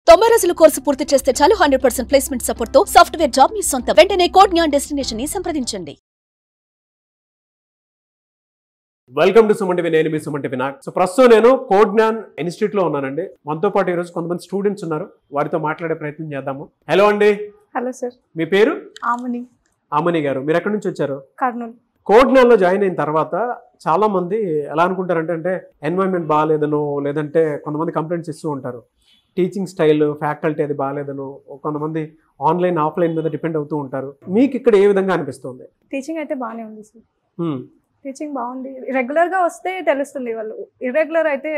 90 రోజుల కోర్సు పూర్తి చేస్తే చాలు 100% ప్లేస్మెంట్ సపోర్ట్ తో సాఫ్ట్వేర్ జాబ్ మీ సొంతం. వెంటనే కోడ్ జ్ఞాన్ డెస్టినేషన్ ని సంప్రదించండి. Welcome to Suman TV. నేను మీ సుమన్ టీవీ నాగ్. సో ప్రస్తుతం నేను కోడ్ జ్ఞాన్ ఇన్స్టిట్యూట్ లో ఉన్నానండి. మనతో పాటు ఈరోజు కొంతమంది స్టూడెంట్స్ ఉన్నారు. వారితో మాట్లాడే ప్రయత్నం చేద్దాము. హలో అండి. Hello sir. మీ పేరు? ఆమని. ఆమని గారు, మీరు ఎక్కడి నుంచి వచ్చారు? కర్నూలు. కోడ్ జ్ఞాన్ లో జాయిన్ అయిన తర్వాత చాలా మంది ఎలా అనుకుంటారంటే ఎన్వైరన్మెంట్ బాగాలేదనో, లేదంటే కొంతమంది కంప్లైంట్స్ ఇస్తూ ఉంటారు. టీచింగ్ స్టైల్, ఫ్యాకల్టీ అది బాగాలేదనో, కొంతమంది ఆన్లైన్ ఆఫ్లైన్ మీద డిపెండ్ అవుతూ ఉంటారు. మీకు ఇక్కడ ఏ విధంగా అనిపిస్తుంది? టీచింగ్ అయితే బాగానే ఉంది సార్. టీచింగ్ బాగుంది. రెగ్యులర్గా వస్తే తెలుస్తుంది. వాళ్ళు ఇర్రెగ్యులర్ అయితే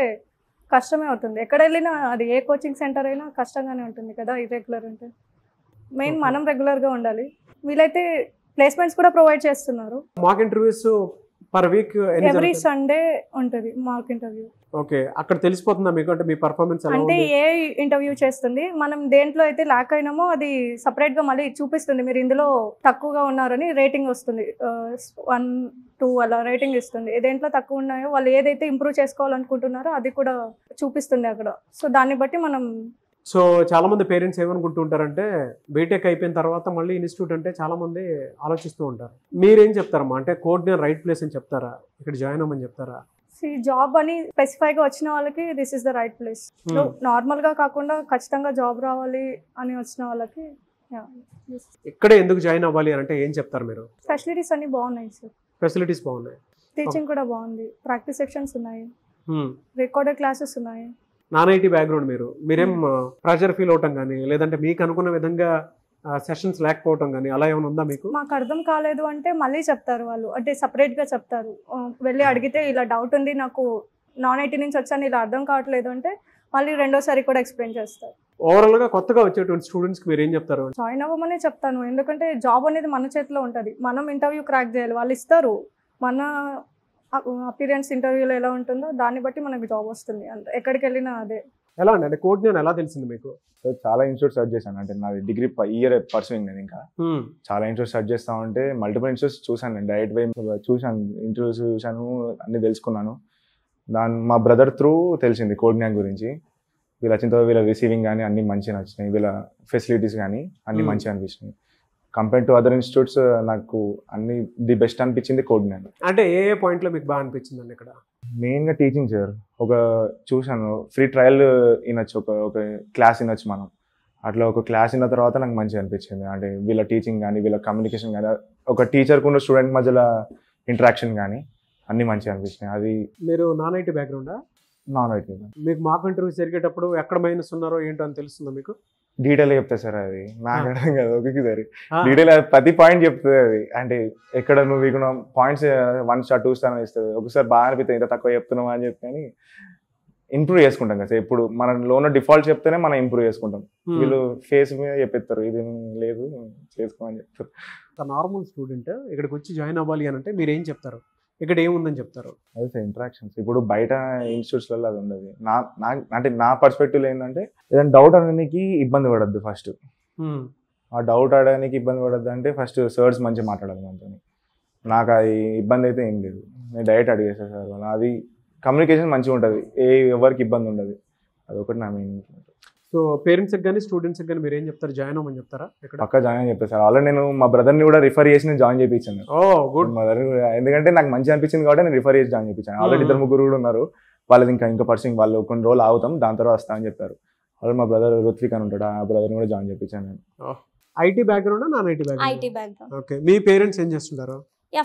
కష్టమే అవుతుంది. ఎక్కడ వెళ్ళినా అది ఏ కోచింగ్ సెంటర్ అయినా కష్టంగానే ఉంటుంది కదా ఇర్రెగ్యులర్ అంటే. మెయిన్ మనం రెగ్యులర్గా ఉండాలి. వీళ్ళైతే ప్లేస్మెంట్స్ కూడా ప్రొవైడ్ చేస్తున్నారు. Mock interviews per week every Sunday ఉంటుంది మాక్ ఇంటర్వ్యూ. ఓకే, అక్కడ తెలిసిపోతుందా మీకు అంటే మీ పర్ఫార్మెన్స్ ఎలా అంటే ఉంది? ఏ ఇంటర్వ్యూ చేస్తుంది, మనం దేంట్లో అయితే ల్యాక్ అయినామో అది సపరేట్ గా మళ్ళీ చూపిస్తుంది. మీరు ఇందులో తక్కువగా ఉన్నారని రేటింగ్ వస్తుంది. 1, 2 అలా రేటింగ్ ఇస్తుంది. దేంట్లో తక్కువ ఉన్నాయో వాళ్ళు ఏదైతే ఇంప్రూవ్ చేసుకోవాలనుకుంటున్నారో అది కూడా చూపిస్తుంది అక్కడ. సో దాన్ని బట్టి మనం. సో చాలా మంది పేరెంట్స్ ఏమనుకుంటూ ఉంటారంటే బీటెక్ అయిపోయిన తర్వాత మళ్ళీ ఇన్స్టిట్యూట్ అంటే చాలా మంది ఆలోచిస్తూ ఉంటారు. మీరేం చెప్తారమ్మా? అంటే కోడ్ జ్ఞాన్ రైట్ ప్లేస్ అని చెప్తారా? ఇక్కడ జాయిన్ అవ్వమని చెప్తారా? జాబ్ అని స్పెసిఫైగా వచ్చిన వాళ్ళకి this is the right place. Normal గా కాకుండా ఖచ్చితంగా జాబ్ రావాలి అని వచ్చిన వాళ్ళకి ఇక్కడే ఎందుకు జాయిన్ అవ్వాలి అని అంటే ఏం చెప్తారు మీరు? ఫెసిలిటీస్ అన్ని బాగున్నాయి సార్. ఫెసిలిటీస్ బాగున్నాయి, టీచింగ్ కూడా బాగుంది, ప్రాక్టీస్ సెక్షన్స్ ఉన్నాయి, రికార్డెడ్ క్లాసెస్ ఉన్నాయి. నాన్ ఐటీ బ్యాక్గ్రౌండ్ మీరేం ప్రెషర్ ఫీల్ అవటం కానీ, లేదంటే మీకు అనుకున్న విధంగా సెషన్స్ లేకపోవటం కానీ అలా ఏమైనా ఉందా మీకు? మాకు అర్థం కాలేదు అంటే మళ్ళీ చెప్తారు వాళ్ళు, అంటే సపరేట్గా చెప్తారు. వెళ్ళి అడిగితే ఇలా డౌట్ ఉంది, నాకు నాన్ ఐటీ నుంచి వచ్చాను, ఇలా అర్థం కావట్లేదు అంటే మళ్ళీ రెండోసారి కూడా ఎక్స్ప్లెయిన్ చేస్తారు. ఓవరాల్గా కొత్తగా వచ్చేటువంటి స్టూడెంట్స్కి మీరు ఏం చెప్తారు? జాయిన్ అవ్వమనే చెప్తాను. ఎందుకంటే జాబ్ అనేది మన చేతిలో ఉంటుంది. మనం ఇంటర్వ్యూ క్రాక్ చేయాలి. వాళ్ళు ఇస్తారు, మన అపీరియన్స్ ఇంటర్వ్యూలో ఎలా ఉంటుందో దాన్ని బట్టి మనకు జాబ్ వస్తుంది. అంటే ఎక్కడికి వెళ్ళినా అదే. ఎలా అండి, అంటే కోడ్ జ్ఞాన్ ఎలా తెలిసింది మీకు? చాలా ఇన్స్టిట్యూట్ సెర్చ్ చేశాను. అంటే నాది డిగ్రీ ఇయర్ పర్సూయింగ్. నేను ఇంకా చాలా ఇన్స్టిట్యూట్ సెర్చ్ చేస్తా ఉంటే మల్టిపుల్ ఇన్స్టిట్యూట్స్ చూసాను. నేను డైరెక్ట్ వై చూసాను, ఇంటర్వ్యూస్ చూసాను, అన్ని తెలుసుకున్నాను. మా బ్రదర్ త్రూ తెలిసింది కోడ్ జ్ఞాన్ గురించి. వీళ్ళు వచ్చిన తర్వాత వీళ్ళ రిసీవింగ్ కానీ అన్ని మంచిగా నచ్చినాయి, వీళ్ళ ఫెసిలిటీస్ కానీ అన్ని మంచిగా అనిపించినాయి. కంపేర్ టు అదర్ ఇన్స్టిట్యూట్స్ నాకు అన్ని ది బెస్ట్ అనిపించింది కోడ్ జ్ఞాన్. అంటే ఏ పాయింట్లో మీకు బాగా అనిపించింది అండి ఇక్కడ? మెయిన్గా టీచింగ్ సార్. చూశాను ఫ్రీ ట్రయల్ వినొచ్చు, ఒక క్లాస్ వినొచ్చు మనం. అట్లా ఒక క్లాస్ విన్న తర్వాత నాకు మంచిగా అనిపించింది. అంటే వీళ్ళ టీచింగ్ కానీ, వీళ్ళ కమ్యూనికేషన్ కానీ, ఒక టీచర్కు ఉన్న స్టూడెంట్ మధ్యలో ఇంటరాక్షన్ కానీ అన్నీ మంచిగా అనిపించినాయి. అది. మీరు నాన్ ఐటీ బ్యాక్గ్రౌండా? Non IT. మీకు మాక్ ఇంటర్వ్యూ జరిగేటప్పుడు ఎక్కడ మైనస్ ఉన్నారో ఏంటో అని తెలుస్తుందా మీకు? డీటెయిల్ చెప్తా సార్. అది నాకు అర్థం కాదు ఒక్కొక్కసారి. డీటెయిల్ ప్రతి పాయింట్ చెప్తుంది అది. అంటే ఎక్కడ నువ్వు ఇక్కడ పాయింట్స్ 1 స్టార్ 2 స్టార్ ఇస్తుంది. ఒకసారి బాగా అనిపిస్తుంది, ఇంత తక్కువ చెప్తున్నావు అని చెప్పి ఇంప్రూవ్ చేసుకుంటాం కదా. ఇప్పుడు మన లోన డిఫాల్ట్ చెప్తేనే మనం ఇంప్రూవ్ చేసుకుంటాం. వీళ్ళు ఫేస్ మీద చెప్పేస్తారు, ఇది లేదు చేసుకోమని చెప్తారు. నార్మల్ స్టూడెంట్ ఇక్కడికి వచ్చి జాయిన్ అవ్వాలి అని అంటే మీరు ఏం చెప్తారు? ఇక్కడ ఏముందని చెప్తారు? అదే సార్, ఇంటరాక్షన్స్. ఇప్పుడు బయట ఇన్స్టిట్యూట్స్లలో అది ఉండదు. అంటే నా పర్స్పెక్టివ్లో ఏంటంటే ఏదైనా డౌట్ అడగడానికి ఇబ్బంది పడద్దు. ఫస్ట్ ఆ డౌట్ అడగడానికి ఇబ్బంది పడద్దు అంటే ఫస్ట్ సర్స్ మంచిగా మాట్లాడాలి మనతో. నాకు అది ఇబ్బంది అయితే ఏం లేదు, నేను డైరెక్ట్ అడిగేస్తాను సార్ వాళ్ళు. అది కమ్యూనికేషన్ మంచిగా ఉంటుంది, ఎవరికి ఇబ్బంది ఉండదు. అదొకటి నా మెయిన్. సో పేరెంట్స్కి కానీ స్టూడెంట్స్కి కానీ మీరు ఏం చెప్తారు? జాయిన్ అవ్వమని చెప్తారా? పక్కా జాయిన్ అని చెప్తాను సార్. ఆల్రెడీ నేను మా బ్రదర్ని కూడా రిఫర్ చేసి నేను జాయిన్ చేయించాను. గుడ్. మదర్ ఎందుకంటే నాకు మంచిగా అనిపించింది కాబట్టి నేను రిఫర్ చేసి జాయిన్ చేయించాను. ఆల్రెడీ 2-3 కూడా ఉన్నారు. వాళ్ళది ఇంకా పర్సన్ వాళ్ళు కొన్ని రోజులు ఆగుతాం, దాని తర్వాత వస్తా అని చెప్పారు. ఆల్రెడీ మా బ్రదర్ రుత్విక్ అని ఉంటాడు, ఆ బ్రదర్ని కూడా జాయిన్ చేయించాను నేను. IT background, non IT background? IT background. Okay. Me parents ఏం చేస్తుంటారు?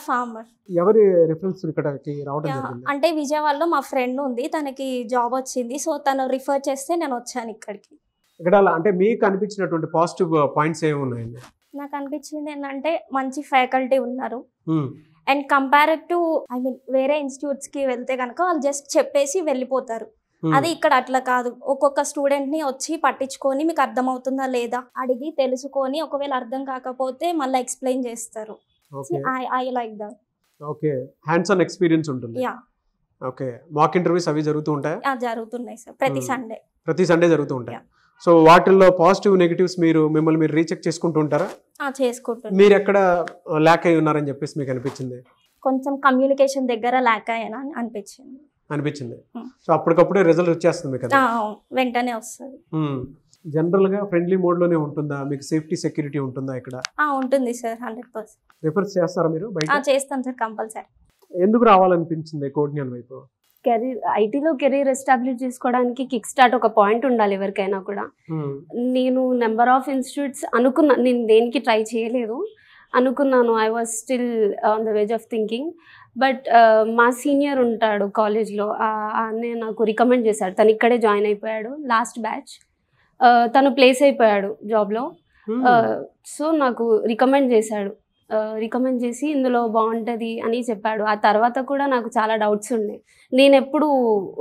ఫార్మర్. ఎవరి రిఫరెన్స్ ఇక్కడికి రావడం జరిగింది? అంటే విజయవాడలో మా ఫ్రెండ్ ఉంది, తనకి జాబ్ వచ్చింది. సో తను రిఫర్ చేస్తే నేను వచ్చాను ఇక్కడికి. ఇక్కడ అంటే మీకు అనిపించినటువంటి పాజిటివ్ పాయింట్స్ ఏమి ఉన్నాయండి? నాకు అనిపించింది ఏంటంటే మంచి ఫ్యాకల్టీ ఉన్నారు. అండ్ కంపేర్ టు వేరే ఇన్స్టిట్యూట్స్ కి వెళ్తే కనుక వాళ్ళు జస్ట్ చెప్పేసి వెళ్ళిపోతారు. అది ఇక్కడ అట్లా కాదు. ఒక్కొక్క స్టూడెంట్ ని వచ్చి పట్టించుకొని మీకు అర్థమవుతుందా లేదా అడిగి తెలుసుకొని, ఒకవేళ అర్థం కాకపోతే మళ్ళీ ఎక్స్ప్లెయిన్ చేస్తారు. I like that. Okay, hands on experience ఉంటుంది. యా. ఓకే. మాక్ ఇంటర్వ్యూస్ అవి జరుగుతూ ఉంటాయి? జరుగుతున్నాయి సార్, ప్రతి సండే జరుగుతూ ఉంటాయి. సో వాటిల్లో పాజిటివ్ నెగిటివ్స్ మిమ్మల్ని మీరు రీచెక్ చేసుకుంటూ ఉంటారా? చేసుకుంటారు. మీరు ఎక్కడ ల్యాక్ అయి ఉన్నారని చెప్పేసి మీకు అనిపించింది? కొంచెం కమ్యూనికేషన్ దగ్గర ల్యాక్ అయ్యాను అనిపించింది. సో అప్పటికప్పుడే రిజల్ట్ వచ్చేస్తుంది కదా? వెంటనే వస్తుంది. జనరల్గా ఫ్రెండ్లీ మోడ్లోనే ఉంటుందా? మీకు సేఫ్టీ సెక్యూరిటీ ఉంటుందా ఇక్కడ? ఉంటుంది సార్ 100%. రిఫర్స్ చేస్తారా మీరు బయట? చేస్తాను సార్ కంపల్సరీ. ఎందుకు రావాలనిపించింది కోడ్న్యాన్ వైపు? కెరీర్ ఐటీలో కెరీర్ ఎస్టాబ్లిష్ చేసుకోవడానికి కిక్ స్టార్ట్ ఒక పాయింట్ ఉండాలి ఎవరికైనా కూడా. నేను నెంబర్ ఆఫ్ ఇన్స్టిట్యూట్స్ అనుకున్నా, నేను దేనికి ట్రై చేయలేదు, అనుకున్నాను. I was still on the verge of thinking. But మా సీనియర్ ఉంటాడు కాలేజ్లో, అన్నయ్య నాకు రికమెండ్ చేశాడు. తను ఇక్కడే జాయిన్ అయిపోయాడు, లాస్ట్ బ్యాచ్. తను ప్లేస్ అయిపోయాడు జాబ్లో. సో నాకు రికమెండ్ చేసి ఇందులో బాగుంటుంది అని చెప్పాడు. ఆ తర్వాత కూడా నాకు చాలా డౌట్స్ ఉండే, నేను ఎప్పుడు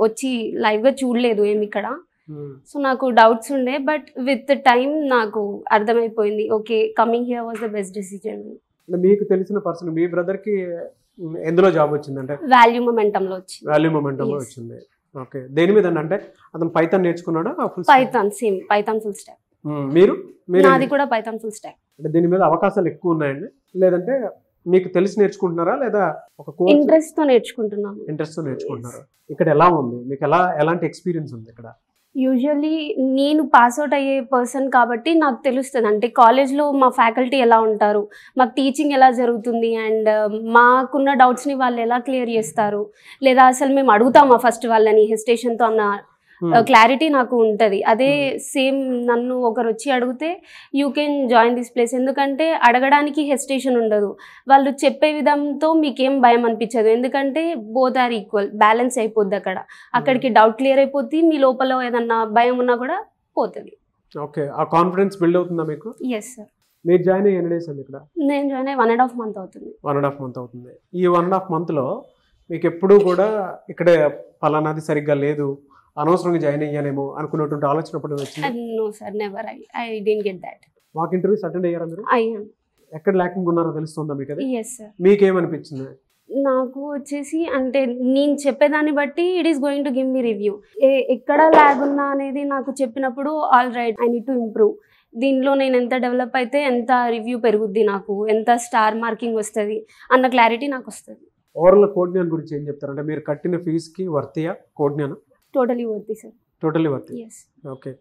వచ్చి లైవ్గా చూడలేదు ఏమి ఇక్కడ. సో నాకు డౌట్స్ ఉండే, బట్ విత్ టైం నాకు అర్థమైపోయింది, okay coming here was the best decision. మీకు తెలిసిన పర్సన్ మీ బ్రదర్కి ఎందులో జాబ్ వచ్చిందంటే? వాల్యూ మొమెంటంలో వచ్చింది. ఓకే, దేని మీద అంటే అతను పైథాన్ నేర్చుకున్నాడా? Python, same Python full stack. మీరు? నాది కూడా పైథాన్ ఫుల్ స్టాక్. అంటే దీని మీద అవకాశాలు ఎక్కువ ఉన్నాయండి, లేదంటే మీకు తెలిసి నేర్చుకుంటున్నారా, లేదా ఒక ఇంట్రెస్ట్ తో నేర్చుకుంటున్నాను? ఇంట్రెస్ట్ తో నేర్చుకుంటున్నారు. ఇక్కడ ఎలా ఉంది మీకు? ఎలాంటి ఎక్స్పీరియన్స్ ఉంది ఇక్కడ? యూజువల్లీ నేను పాస్అవుట్ అయ్యే పర్సన్ కాబట్టి నాకు తెలుస్తుంది, అంటే కాలేజ్లో మా ఫ్యాకల్టీ ఎలా ఉంటారు, మాకు టీచింగ్ ఎలా జరుగుతుంది, అండ్ మాకున్న డౌట్స్ని వాళ్ళు ఎలా క్లియర్ చేస్తారు, లేదా అసలు మేము అడుగుతామా ఫస్ట్ వాళ్ళని హెసిటేషన్తో అన్న క్లారిటీ నాకు ఉంటుంది. అదే సేమ్ నన్ను ఒకరు వచ్చి అడిగితే you can join this place, ఎందుకంటే అడగడానికి హెసిటేషన్ ఉండదు, వాళ్ళు చెప్పే విధంతో మీకేం భయం అనిపించదు, ఎందుకంటే బోత్ ఆర్ ఈక్వల్, బ్యాలెన్స్ అయిపోద్ది అక్కడ. అక్కడికి డౌట్ క్లియర్ అయిపోద్ది, మీ లోపల ఏదన్నా భయం ఉన్నా కూడా పోతుంది. ఓకే, ఆ కాన్ఫిడెన్స్ బిల్డ్ అవుతుందా మీకు? Yes sir. మీరు జాయిన్ అయ్యి ఎన్ని డేస్ అండి ఇక్కడ? నేను జాయిన్ అయ్యి 1.5 month అవుతుంది. 1.5 month అవుతుంది. ఈ 1.5 monthలో మీకు ఎప్పుడూ కూడా ఇక్కడే పలానాది సరిగ్గా లేదు, అనవసరంగా జాయిన్ అయ్యానేమో అనుకున్నటువంటి ఆలోచన అప్పుడు వచ్చింది? No sir, never. I didn't get that. Mock interviews attend అయ్యారా మీరు? అయ్యాను. ఎక్కడ ల్యాకింగ్ ఉన్నారో తెలుస్తుందా మీకు? అది ఎస్ సార్. మీకేమనిపించింది? నాకు వచ్చేసి అంటే నేను చెప్పేదాన్ని బట్టి it is going to give me review, ఎక్కడ ల్యాగ్ ఉన్నా అనేది నాకు చెప్పినప్పుడు all right, I need to improve. దీనిలో నేను ఎంత డెవలప్ అయితే ఎంత రివ్యూ పెరుగుద్ది, నాకు ఎంత స్టార్ మార్కింగ్ వస్తుంది అన్న క్లారిటీ నాకు వస్తుంది. ఓవరాల్ కోడ్న్యాన్ గురించి ఏం చెప్తారు? అంటే మీరు కట్టిన ఫీజుకి వర్తియా కోడ్న్యాన్? Totally worthy sir. Totally worthy. Yes. Okay.